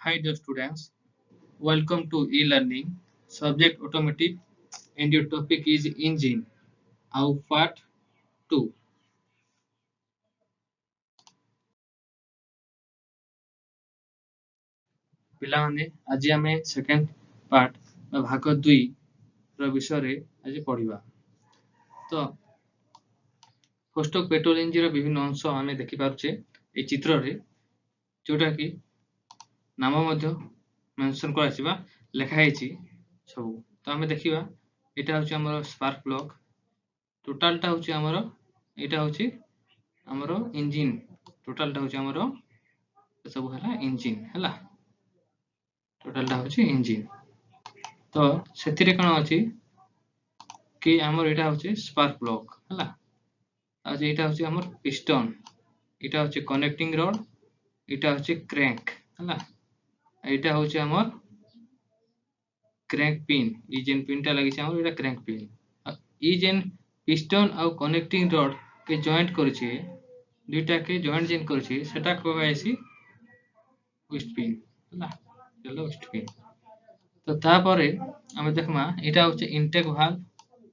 Hi dear students, welcome to e-learning. Subject automotive and your topic is engine. Our part 2. ପିଲାମାନେ ଆଜି ଆମେ second part ବା ଭାଗ 2 ର ବିଷୟରେ ଆଜି ପଢିବା। ତ ଫାର୍ଷ୍ଟ ପେଟ୍ରୋଲ ଇଞ୍ଜିନର ବିଭିନ୍ନ ଅଂଶ ଆମେ ଦେଖି ପାରୁଛେ এই ଚିତ୍ରରେ ଯୋଉଟା କି ନାମ ମଧ୍ୟ ମେନସନ କରାଯିବା ଲେଖା ହେଇଛି ସବୁ। ତ ଆମେ ଦେଖିବା এটা হচ্ছে ଆମର ସ୍ପାର୍କ ପ୍ଲଗ ଟୋଟାଲଟା ହଉଛି ଆମର এটা ହଉଛି ଆମର ଇଞ୍ଜିନ ଟୋଟାଲଟା ହଉଛି ଆମର ସବୁ ହେଲା ଇଞ୍ଜିନ ହେଲା ଟୋଟାଲଟା ହଉଛି ଇଞ୍ଜିନ ତ ସେଥିରେ କଣ ଅଛି କି ଆମର ଏଇଟା ହଉଛି ସ୍ପାର୍କ ପ୍ଲଗ ହେଲା ଆଉ ଏଇଟା ହଉଛି ଆମର ପିଷ୍ଟନ ଏଇଟା ହଉଛି କନେକ୍ଟିଂ ରଡ ଏଇଟା ହଉଛି କ୍ରାଙ୍କ ହେଲା ଏଇଟା ହଉଛି ଆମର କ୍ରାଙ୍କ ପିନ୍ ଇ ଯେନ୍ ପିନଟା ଲାଗିଛି ଆମର ଏଇଟା କ୍ରାଙ୍କ ପିନ୍ ଇ ଯେନ୍ ପିଷ୍ଟନ ଆଉ କନେକ୍ଟିଂ ରଡ के जॉइंट करछे दुईटा के जॉइंट जेन करछे सेटा कहैसी वेस्ट पिन होला चलो वेस्ट पिन तो तापरे हम देखमा एटा होचे इनटेक वाल्व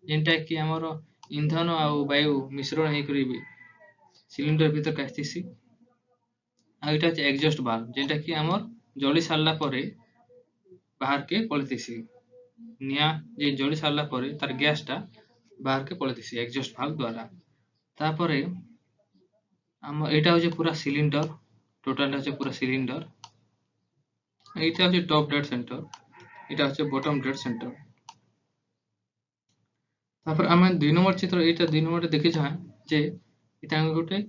जेनटा कि हमर ईंधन आ वायु मिश्रण हे करी सिलिंडर भीतर कास्तिसी आ एटा होचे एग्जॉस्ट वाल्व जेनटा कि हमर जली सारला परे बाहर के पळतिसी निया जे जली सारला परे तार गैसटा बाहर के पळतिसी एग्जॉस्ट वाल्व द्वारा तापरे हम एटा होचे पूरा सिलिंडर टोटल होचे पूरा सिलिंडर एटा होचे टॉप डेड सेंटर एटा होचे बॉटम डेड सेंटर तापर हम दुई नंबर चित्र एटा दुई नंबर देखि छा जे एटा हम गोटे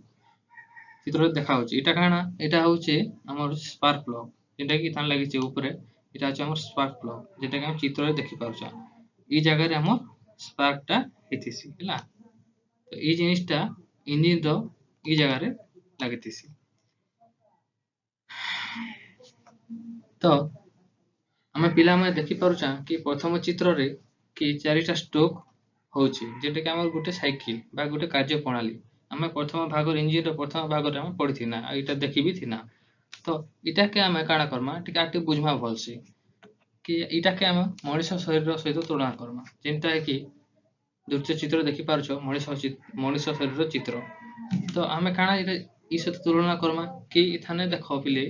चित्र देखा होचे एटा काना एटा होचे हमर स्पार्क प्लग जेटा कि थान लागि छे ऊपर एटा होचे हमर स्पार्क प्लग जेटा कि हम चित्र देखि पारुछा ई जगह रे हमर स्पार्कटा हेतिसी हैला तो ई जिनिसटा इंजन रो ई जगह रे लागतिसी तो हमें पिला में देखि पारुछा कि प्रथम चित्र रे कि चारिटा स्टोक होची जेटा कि हमर गुटे साइकिल बा गुटे कार्य प्रणाली हमें प्रथम भाग इंजन रो प्रथम भाग रे हम पढिथिना एटा देखि भी थिना तो इटा के हमें काडा करमा टिका आटे बुझमा भलसे कि इटा के हम मनुष्य शरीर रो सहित तुलना करमा जेंटा कि द्वितीय चित्र देखि पारुछो मनुष्य शरीर रो चित्र तो हमें काना इटा ई सहित तुलना करमा कि इथाने देखो पिले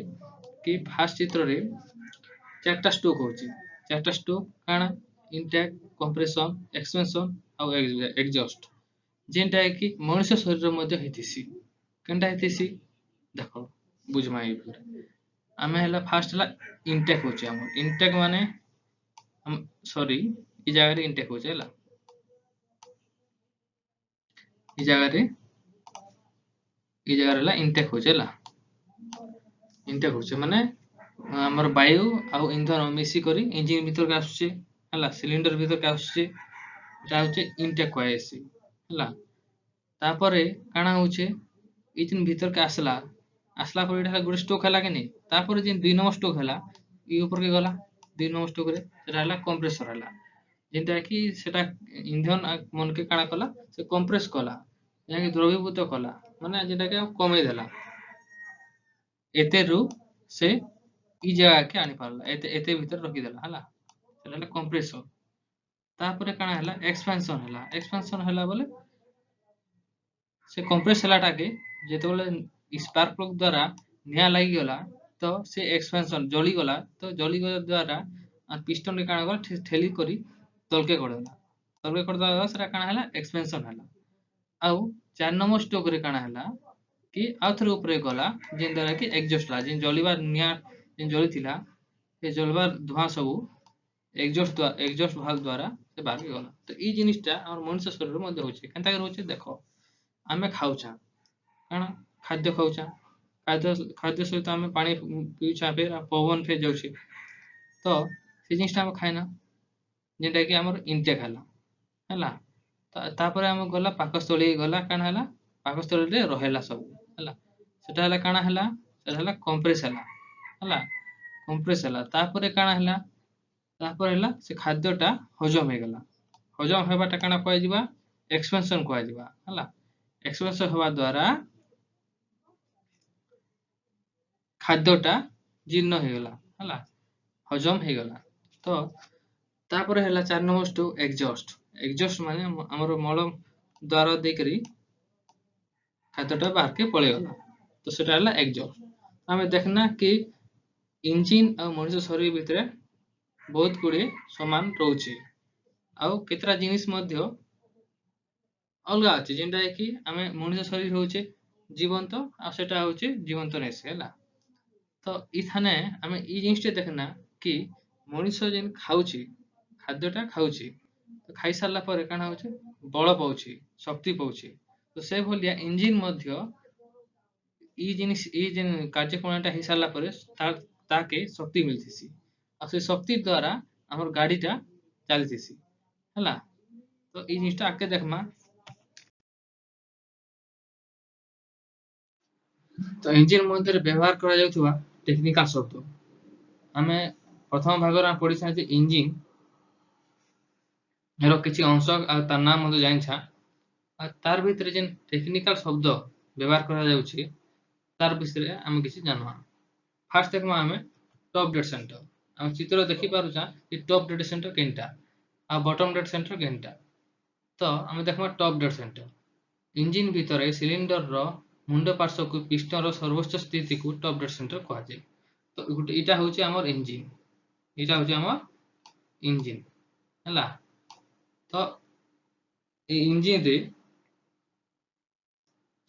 कि फास्ट चित्र रे चारटा स्टोक होची चारटा स्टोक काना इंटेक कंप्रेशन एक्सपेंशन और एग्जॉस्ट जेंटा कि मनुष्य शरीर मध्ये हेतिसी केनटा हेतिसी देखो बुझमा ए आमे हला फास्ट हला इंटेक होची हमर इंटेक माने हम सॉरी ई जगह रे इंटेक होची हला ई जगह रे हला इंटेक होची हला इंटेक होची माने हमर वायु आ ईंधन मिसी करी इंजन भीतर के आसुची हला सिलिंडर भीतर के आसुची एटा होची इंटेक होएसी हला तापरे काना होचे इचिन भीतर के आसला आसला पर एटा गुड स्टॉक हला के नहीं तापरे जे दुई नंबर स्टॉक हला ई ऊपर के गला दुई नंबर स्टॉक रे सेटा हला कंप्रेसर हला जेंटा कि सेटा ईंधन मन के काना कला से कंप्रेस कला या कि द्रवीभूत कला माने जेटा के कमे देला एते रु से ई जगह के आनी पारला एते भीतर रखि देला हला सेटा हला कंप्रेसर तापरे काना हला एक्सपेंशन हला बोले से कंप्रेस हलाटा के जेते बोले स्पार्क प्लग द्वारा निया लागि गला तो से एक्सपेंशन जली गला तो जली गला द्वारा पिस्टन के काना गला ठेली करी तलके कर देला सेटा काना हला एक्सपेंशन हला आउ 4 नंबर स्टॉक रे काना हला कि आउथरे ऊपर गला जेन द्वारा कि एग्जॉस्ट ला जेन जलिबा निया जेन जली थिला से जलबार धुआं सब एग्जॉस्ट वाल्व द्वारा से बाहर गला तो ई जिनिसटा हमर मनुष्य शरीर मध्ये होचे केनता के होचे देखो आमे खाउछा काना खाद्य खाउछा खाद्य सहित आमे पानी पीउछा फेर पवन फेर जाउछे तो से जिनिसटा हम खाइना जेंटा कि हमर इंटेक हला तापरे हम गला पाकस्थली गला काना हला पाकस्थली रे रहेला सब हला सेटा हला काना हला सेटा हला कंप्रेस हला कंप्रेस हला तापरे काना हला से खाद्यटा हजम हे गला हजम हेबाटा काना कहै जिबा एक्सपेंशन कहै जिबा हला एक्सपेंशन हवा द्वारा खाद्यटा जीर्ण हे गला हला हजम हे गला। तो तापर हैला 4 नंबर स्टोक एग्जॉस्ट। एग्जॉस्ट माने हमर मल द्वार दे करी खाद्यटा बाहर के पळे गला, तो सेटा हैला एग्जॉस्ट। हमें देखना कि इंजिन आ मनुष्य शरीर भितरे बहुत गुड़े समान रोचे आउ केतरा जिनिस मध्य अलगा अछि, जेंटा कि आमे मनुष्य शरीर होचे जीवंत आ सेटा होचे जीवंत नेसे हैला। तो इथाने आमे ई जिनिसटे देखना कि मनुष्य जेन खाउची खाद्यटा खाउची, तो खाई सारला परे काना होचे बल पाउची शक्ति पाउची। तो से भलिया इंजिन मध्य ई जिनिस ई जेन कार्यक्रमटा हे सारला परे ताके शक्ति मिलथिसी आ से शक्ति द्वारा हमर गाड़ीटा चलथिसी हैला। तो ई जिनिसटा आके देखमा। तो इंजिन मध्य व्यवहार करा जाउथुवा टेक्निकल शब्द आमे प्रथम भागर में पढ़ी जे इंजिन एरो किछि अंश आ तार नाम मते जानिछा आ तार भितरे जेन टेक्निकल शब्द व्यवहार करा जाउछि तार विषय आमे किछि जानवा। फास्ट देखमा आमे टॉप डेड सेंटर। हम चित्र देखि पारुछा कि टॉप डेड सेंटर केनटा आ बॉटम डेड सेंटर केनटा। तो आमे देखमा टॉप डेड सेंटर। इंजिन भितरे सिलिंडर रो मुंड पार्श्व को पिस्टन रो सर्वोच्च स्थिति को टॉप डेड सेंटर कहा जाय। तो इटा होछि हमर इंजिन, इटा होछि हमर इंजिन हला। तो ए इंजिन रे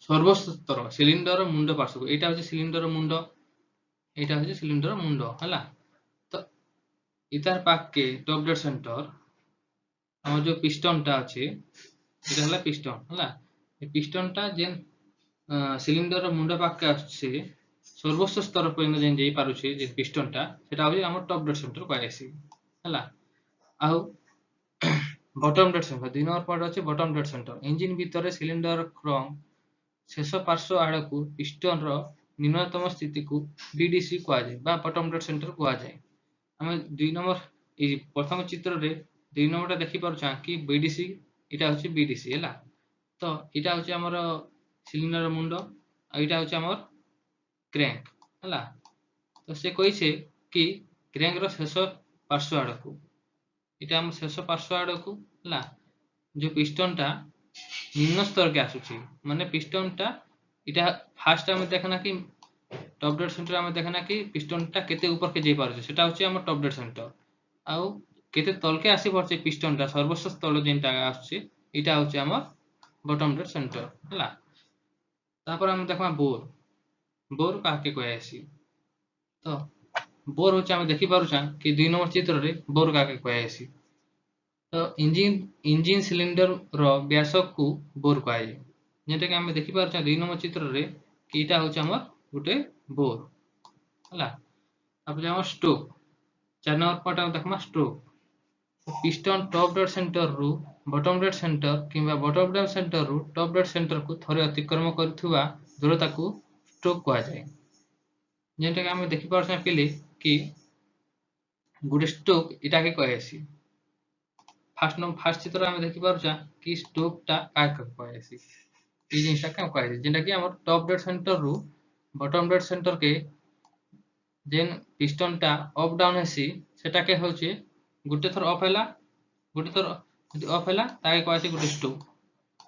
सर्वोच्च स्तर सिलिंडर मुंड पार्श्व को एटा होछि सिलिंडर मुंड, एटा होछि सिलिंडर मुंड हला। तो इतार पाक के टॉप डेड सेंटर हमर जो पिस्टन टा अछि एटा हला पिस्टन हला। ए पिस्टन टा जेन सिलिंडर मुंड पाक के आछे सर्वोच्च स्तर पर्यंत जेन जाई पारुछे जे पिस्टन टा सेटा होछि हमर टॉप डेड सेंटर कहैसी हला। आउ bottom dead centre 2 number point अछि बॉटम डेड सेंटर। इंजिन भितरे सिलिंडर क्रम शेष पार्श्व आड़ को पिस्टन रो निम्नतम स्थिति को बीडीसी कहा जाय बा बॉटम डेड सेंटर कहा जाय। हमें 2 नंबर ए प्रथम चित्र रे 2 नंबर टा देखि पारुछा कि बीडीसी इटा होछि बीडीसी हला। तो इटा होछि हमर सिलिंडर मुंड आ इटा होछि हमर क्रैंक हला। तो से कहिसे कि क्रैंक रो शेष पार्श्व आड़ को इटा हम शेष पार्श्व आड़ को हला जो पिस्टन टा निम्न स्तर के आसुची माने पिस्टन टा इटा फास्ट हम देखना कि टॉप डेड सेंटर हम देखना कि पिस्टन टा केते ऊपर के जाई पारछे सेटा होछि हमर टॉप डेड सेंटर आउ केते तल के आसी परछे पिस्टन टा सर्वोच्च स्थल जेनटा आछे इटा होछि हमर बॉटम डेड सेंटर हला। तापर हम देखमा बोर। बोर काके कहैसी। तो बोर होछि हम देखि पारुछा कि 2 नंबर चित्र रे बोर काके कहैसी। तो इंजिन सिलिंडर रो व्यास को बोर कहै जेटा कि हम देखि पारुछा 2 नंबर चित्र रे कि इटा होछि हमर गुटे बोर हला। अब जे हमर स्टोक 4 नंबर पॉइंट हम देखमा stroke. Piston top dead centre रु बॉटम डेड सेंटर किंबा बॉटम डेड सेंटर रु टॉप डेड सेंटर को थरे अतिक्रमण करथुवा दूरता को स्टोक कहा जाय। जेटा कि हम देखि पारुछा पिले कि गुटे स्टोक इटा के कहैसी। फास्ट चित्र हम देखि पारुछा कि स्टोक टा काके कहैसी। ई जिनिसटा के कहैसी जेटा कि हमर टॉप डेड सेंटर रु बॉटम डेड सेंटर के जेन पिस्टन टा अप डाउन हेसी सेटा के होचे गुटे थर अप हैला गुटे थर यदि अप हैला ताके कहैसी गुटे स्टोक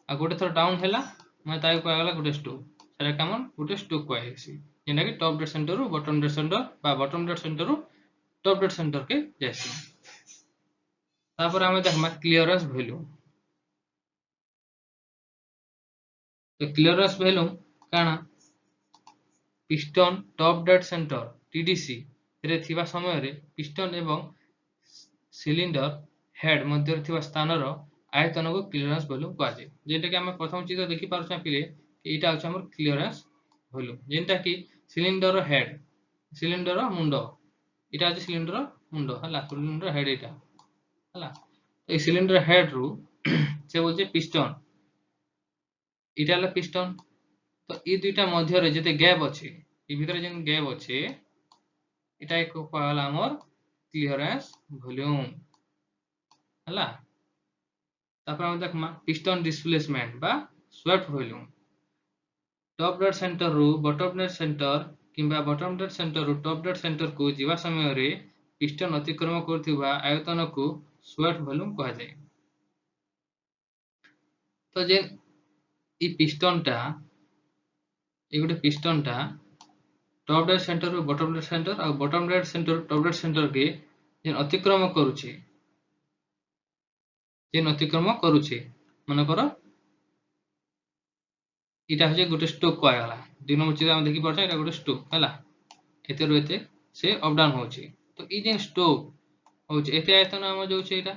आ गुटे थर डाउन हैला माने ताके कहै गेला गुटे स्टोक सेटा के हमर गुटे स्टोक कहैसी जेना कि टॉप डेड सेंटर रु बॉटम डेड सेंटर बा बॉटम डेड सेंटर रु टॉप डेड सेंटर के जायसी। तापर हम देखमा क्लियरेंस वैल्यू। तो क्लियरेंस वैल्यू काना piston top dead centre TDC रे थिबा समय रे पिस्टन एवं सिलिंडर हेड मध्य रे थिबा स्थान रो आयतन को क्लियरेंस वैल्यू कहा जाय। जेटा कि हम प्रथम चित्र देखि पारुछा पिले कि इटा होछ हमर क्लियरेंस वैल्यू जेंटा कि सिलिंडर हेड सिलिंडर मुंड इटा होछ सिलिंडर मुंड हला सिलिंडर हेड इटा हला। ए सिलिंडर हेड रु से बोलछे पिस्टन इटा हला पिस्टन। तो ई दुईटा मध्य रे जते गैप अछि ई भीतर जेन गैप अछि इटा एक कहला हमर क्लियरेंस वॉल्यूम हला। तापर हम देखमा पिस्टन डिस्प्लेसमेंट बा swept volume. Top dead centre रु बॉटम डेड सेंटर किंबा बॉटम डेड सेंटर रु टॉप डेड सेंटर को जीवा समय रे पिस्टन अतिक्रम करथिबा आयतन को स्वेट वॉल्यूम कहा जाए। तो जे ई पिस्टन टा ए गोटे पिस्टन टा टॉप डेड सेंटर रु बॉटम डेड सेंटर और bottom dead centre top dead centre के जे अतिक्रम करूचे मन कर इटा हजे गोटे स्टोक को आगला 2 नंबर चित्र हम देखि पड़छे, इटा गोटे स्टोक हला एते रु एते से अप डाउन होचे। तो ई जे स्टोक होचे एते आयतन हम जो छे इटा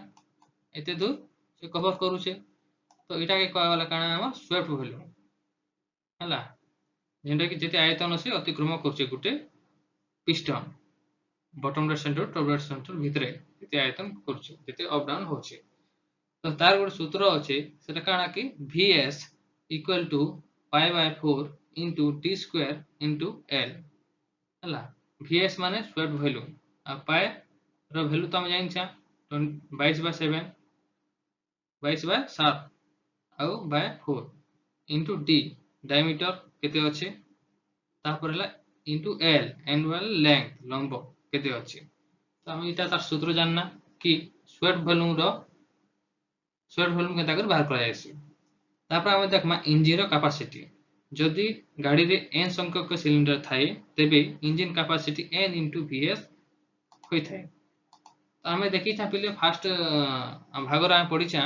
एते दूर से कवर करूचे। तो इटा के कहवाला काना हम स्वेप्ट वॉल्यूम हला जेंटा कि जेते आयतन से अतिक्रम करूचे गुटे piston bottom dead centre top dead centre भितरे जेते आयतन करूचे जेते अप डाउन होचे। तो तार गोटे सूत्र अच्छे सेटा काना कि vs equal to pi by 4 into t square into l हला vs माने स्वेप्ट वॉल्यूम आ पाई रो वैल्यू तो हम जानछा 22 बाय 7 आउ बाय 4 इंटू d डायमीटर केते अच्छे तापर हला इंटू एल एनुअल लेंथ लंब केते अच्छे। तो हम इटा तार सूत्र जानना कि स्वेप्ट वॉल्यूम के ताकर बाहर करा जायसी। तापर हम देखमा इंजिन रो कैपेसिटी जदि गाड़ी रे n संख्यक सिलिंडर थाए तेबे इंजिन कैपेसिटी n * vs होई थाए। तो हमें देखि था पहिले फर्स्ट भागर हम पढिछा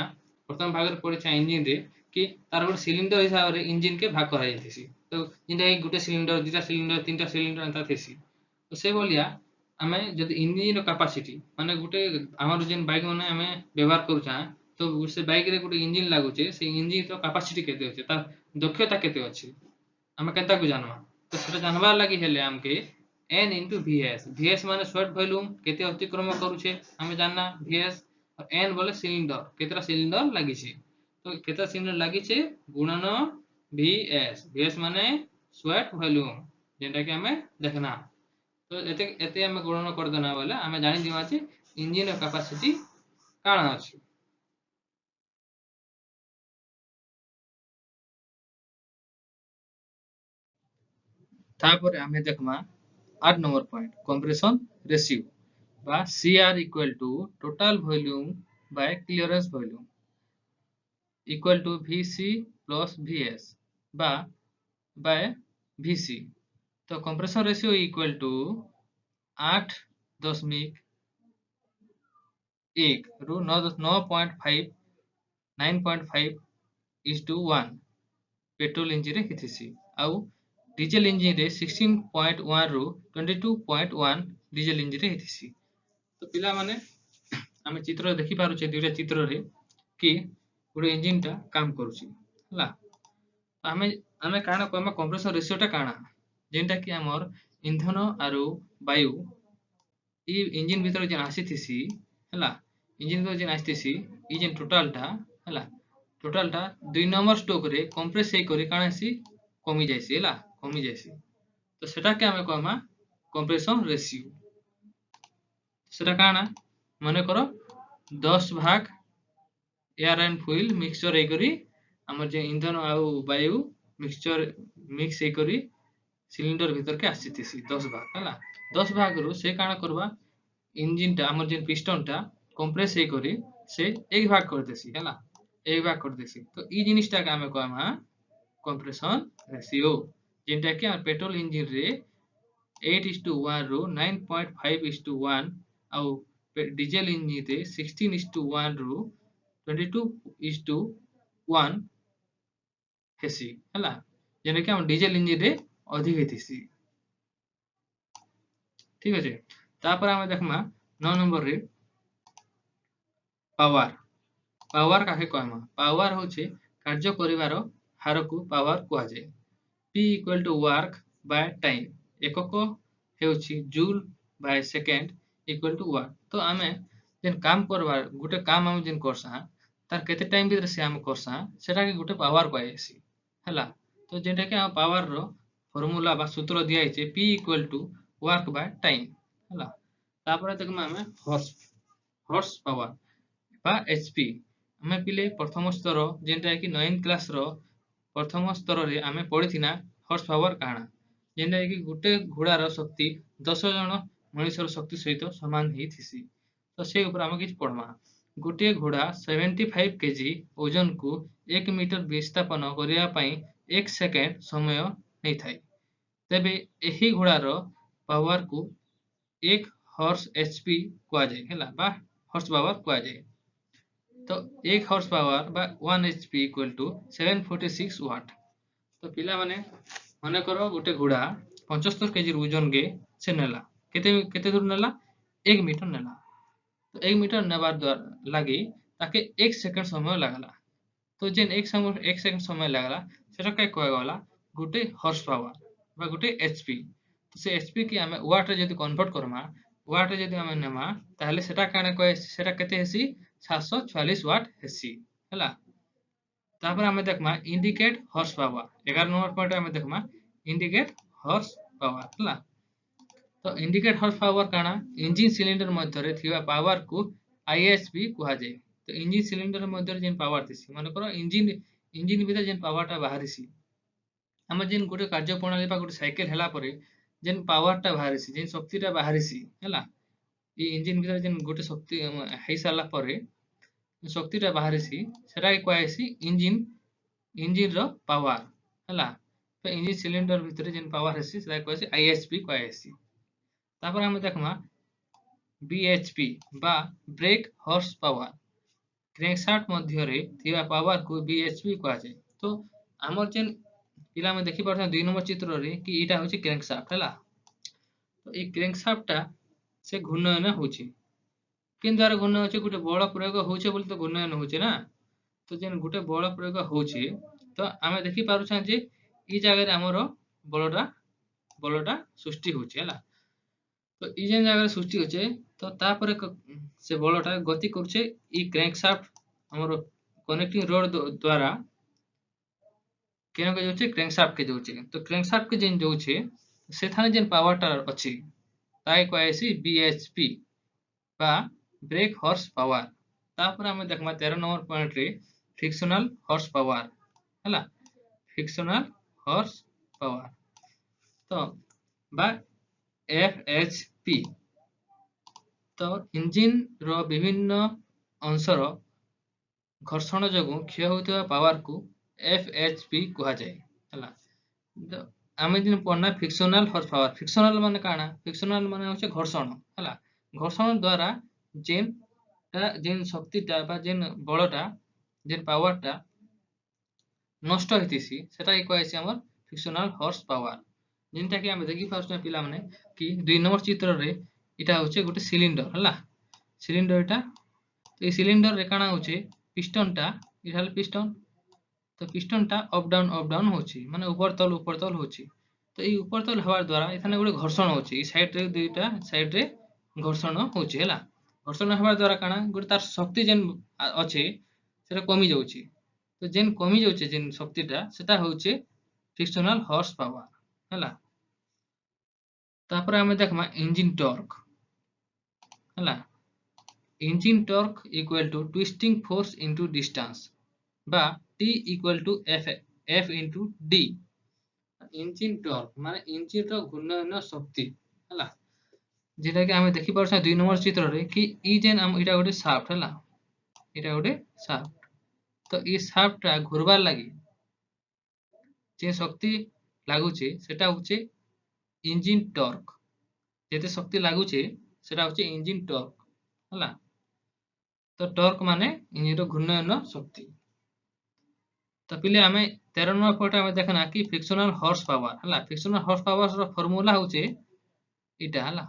प्रथम भागर पढिछा इंजिन रे कि तार गोटे सिलिंडर हिसाब रे इंजिन के भाग करा जायतिसी। तो जिंदा गुटे सिलिंडर दुटा सिलिंडर तीनटा सिलिंडर अंता थेसी। तो से बोलिया हमें जदि इंजिन रो कैपेसिटी माने गुटे हमर जेन बाइक माने हमें व्यवहार करूछा तो से बाइक रे गुटे इंजिन लागुचे से इंजिन रो कैपेसिटी केते होचे तार दक्षता केते अछि हमें केनता को जानवा। तो सेटा जानवा लागि हेले हमके n * vs vs माने स्वेप्ट वॉल्यूम केते अतिक्रम करूचे हमें जानना vs और n बोले सिलिंडर केतरा सिलिंडर लागि छी। तो केतरा सिलिंडर लागि छी गुणन vs vs माने स्वेप्ट वॉल्यूम जेंटा कि हमें देखना। तो एते एते हमें गुणन कर देना बोले हमें जानि दिमा छी इंजिन रो कैपेसिटी काना अछि। तापर हमें देखमा 8 नंबर पॉइंट कंप्रेशन रेशियो बा CR equal to total volume by clearance volume equal to VC plus VS बा बाय VC। तो कंप्रेशन रेशियो इक्वल टू 8.1 रू 9.5 9.5:1 पेट्रोल इंजिन रे हिथिसी आउ डीजल इंजिन रे 16.1 रू 22.1 डीजल इंजिन रे हिथिसी। तो पिला माने हमें चित्र देखि पारुचे दुटा चित्र रे कि गुटे इंजिन टा काम करूची हला। तो हमें हमें काना कहमा कंप्रेसर रेशियो टा काना जेंटा कि हमर ईंधन आरो वायु ई इंजिन भीतर जे आसीथिसी हला इंजिन भीतर जे आसीथिसी ई जे टोटल टा हला टोटल टा 2 नंबर स्ट्रोक रे कंप्रेस हे करी काना सी कमी जायसी हला कमी जायसी। तो सेटा के हमें कहमा कंप्रेशन रेशियो सेटा काना माने करो 10 भाग एयर एंड फ्यूल मिक्सचर हे करी हमर जे ईंधन आ वायु मिक्सचर मिक्स हे करी सिलिंडर भीतर के आसीथिसी 10 भाग हला 10 भाग रो से काना करबा इंजिन टा हमर जे पिस्टन टा कंप्रेस हे करी से एक भाग कर देसी हला एक भाग कर देसी। तो ई जिनिस टा के हमें कहमा कंप्रेशन रेशियो जेंटा कि हमर पेट्रोल इंजिन रे 8:1 रो 9.5:1 आउ डीजल इंजिन रे 16:1 रो 22:1 हेसी हला जेने कि हम डीजल इंजिन रे अधिक हेतिसी ठीक अछि। तापर हम देखमा 9 नंबर रे पावर पावर काहे कहमा पावर होचे कार्य करिवार हार को पावर कुआ जाय। P equal to work by time एकक हेउची joule by second equal to work. तो हमें जेन काम करबा गुटे काम हम जेन करसा तार केते टाइम भीतर से हम करसा सेटा के गुटे पावर पाइसी हला। तो जेंटा के हम पावर रो फार्मूला बा सूत्र दिया हिचे P equal to work by time हला। तापर देखमा हमें हॉर्स पावर बा HP हमें पिले प्रथम स्तर जेंटा कि 9th क्लास रो प्रथम स्तर रे हमें पढिथिना हॉर्स पावर काना जेनटा कि गोटे घोड़ार शक्ति 10 जन मनुष्यर शक्ति सहित समान ही थिसी। तो से ऊपर आम कि पढ़मा। गोटे घोड़ा 75 केजी ओजन को 1 मीटर विस्थापन करने 1 सेकेंड समय नहीं थाई। तेबे एही घोड़ार पावर को 1 हॉर्स एचपी कुआ जाए हैला बा हॉर्स पावर कुआ जाए। तो 1 हॉर्स पावर बा 1 एचपी इक्वल टू 746 वाट। तो पिला माने मने करो गोटे घोड़ा 75 केजी ओजन गे से नेला केते केते दूर नेला 1 मीटर नेला। तो 1 मीटर नेबार द्वारा लगी ताके 1 सेकंड समय लागला। तो जेन 1 सेकंड समय लागला सेटा काय कहवा गला गोटे हॉर्स पावर बा गोटे एचपी। तो से एचपी की हमें वाट रे जदी कन्वर्ट करमा वाट रे जदी हमें नेमा ताहले सेटा काने कय सेटा केते हेसी 744 वाट हेसी हैला। तापर हमें देखमा indicate horsepower 11 number point हमें देखमा इंडिकेट हॉर्स पावर हैला। तो इंडिकेट हॉर्स पावर काना इंजिन सिलिंडर मध्य रे थिबा पावर को आईएचपी कुहा जाय। तो इंजिन सिलिंडर मध्य रे जेन पावर थिसी माने करो इंजिन भीतर जेन पावरटा बाहरिसी आम जेन गोटे कार्य प्रणाली बा गोटे साइकेल हैला परे जेन पावरटा बाहरिसी जेन शक्तिटा बाहरिसी हैला ई इंजिन भीतर जेन गोटे शक्ति हेई सारला परे शक्तिटा बाहरिसी सेटा के कहैसी इंजिन रो पावर हैला। तो इंजिन सिलिंडर भीतर जेन पावर हेसी सेटा कहैसी आईएचपी कहैसी। तापर हम देखमा बीएचपी बा ब्रेक हॉर्स पावर क्रैंकशाफ्ट मध्य रे थिबा पावर को बीएचपी कहा जाय। तो हमर जेन पिला में देखि पारछन 2 नंबर चित्र रे कि इटा होची क्रैंकशाफ्ट हैला। तो ए क्रैंकशाफ्टटा से घूर्णन होची किन द्वारा घूर्णन होची गोटे बल प्रयोग होचे बोली तो घूर्णन होचे ना। तो जेन गोटे बल प्रयोग होचे तो आमे देखि पारुछन जे ई जगह रे हमरो बलटा सृष्टि होचे हैला। तो ई जेन जगह सृष्टि होचे तो तापर से बलटा गति करछे ई क्रैंकशाफ्ट हमरो कनेक्टिंग रोड द्वारा केन के जोचे क्रैंकशाफ्ट के जोचे। तो क्रैंकशाफ्ट के जेन जोचे से थाने जेन पावरटा अछि ताई कहैसी बीएचपी बा ब्रेक हॉर्स पावर। तापर हम देखमा 13 नंबर पॉइंट रे फ्रिक्शनल हॉर्स पावर हैला फ्रिक्शनल हॉर्स पावर। तो बा एफएचपी। तो इंजिन रो विभिन्न अंशर घर्षण जगु क्षय होता पावर को एफएचपी कहा जाए हैला। तो आमे दिन पढ़ना फ्रिक्शनल हॉर्स पावर फ्रिक्शनल माने काना फ्रिक्शनल माने होचे घर्षण हैला। घर्षण द्वारा जेन शक्तिटा बा जेन बलटा जेन पावरटा नष्ट होइतिसी सेटा के कहैसी हमर फ्रिक्शनल हॉर्स पावर। जेनटा कि आमे देखि पाउछन पिला माने कि 2 नंबर चित्र रे इटा होचे गोटे सिलिंडर हैला सिलिंडर इटा। तो ए सिलिंडर रे काना होचे पिस्टनटा इहाल पिस्टन। तो पिस्टनटा अप डाउन होची माने ऊपर तल होची। तो ई ऊपर तल हवार द्वारा एथाने गोटे घर्षण होची ई साइड रे दुईटा साइड रे घर्षण होची हैला। घर्षण हवार द्वारा काना गोटे तार शक्ति जेन अछि सेटा कमी जाउची। तो जेन कमी जाउची जेन शक्तिटा सेटा होचे फ्रिक्शनल हॉर्स पावर हैला। तापर हमें देखमा इंजिन टॉर्क हैला। Engine torque equal to twisting force into distance बा T equal to F into D। Engine torque माने इंजिन रो घूर्णन शक्ति हैला जेटा कि हमें देखि परछन 2 नंबर चित्र रे कि ई जेन हम इटा गोटे शाफ्ट हैला इटा गोटे शाफ्ट। तो ई शाफ्टटा घुरबार लागि जे शक्ति लागुचे सेटा होचे इंजिन टॉर्क जेते शक्ति लागुचे सेटा होचे इंजिन टॉर्क हैला। तो टॉर्क माने इंजिन रो घूर्णन शक्ति। तो पहिले हमें 13 नंबर पॉइंट में देखना कि फ्रिक्शनल हॉर्स पावर हैला फ्रिक्शनल हॉर्स पावर रो फार्मूला होचे इटा हैला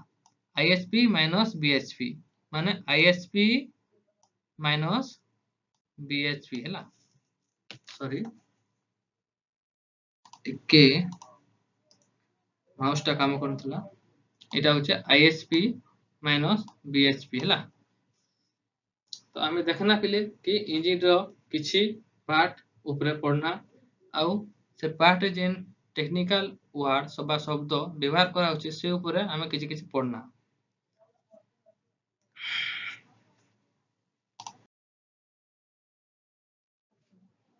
आईएचपी माइनस बीएचपी माने आईएचपी माइनस बीएचपी हैला। सॉरी टिके माउसटा काम करथला इटा होचे आईएचपी माइनस बीएचपी हैला। तो हमें देखना पहिले कि इंजिन रो किछि पार्ट ऊपर पढ़ना आउ से पार्ट जेन टेक्निकल वर्ड सबा शब्द व्यवहार करा होचे से ऊपर हमें किछि किछि पढ़ना।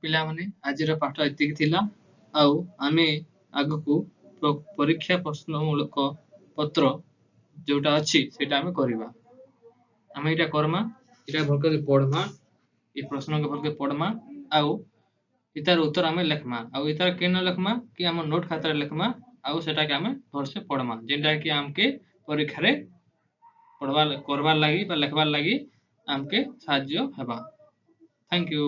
पिला माने आज रो पाठ एतिक थिला आउ हमें आगु को ପରୀକ୍ଷା ପ୍ରଶ୍ନମୂଳକ ପତ୍ର ଯୋଉଟା ଅଛି ସେଇଟା ଆମେ କରିବା। ଆମେ ଏଇଟା କର୍ମା, ଏଇଟା ଭଲ କରି ପଢ଼ମା, ଏ ପ୍ରଶ୍ନକେ ଭଲ କରି ପଢ଼ମା ଆଉ ଇତାର ଉତ୍ତର ଆମେ ଲେଖମା ଆଉ ଇତାର କେନ ଲେଖମା କି ଆମ ନୋଟ ଖାତାରେ ଲେଖମା ଆଉ ସେଟାକେ ଆମେ ଭଲସେ ପଢ଼ମା ଯେନ୍ଟା କି ଆମକେ ପରୀକ୍ଷାରେ ପଢ଼ବା କରବାର ଲାଗି ବା ଲେଖବାର ଲାଗି ଆମକେ ସାହାଯ୍ୟ ହେବା। Thank you.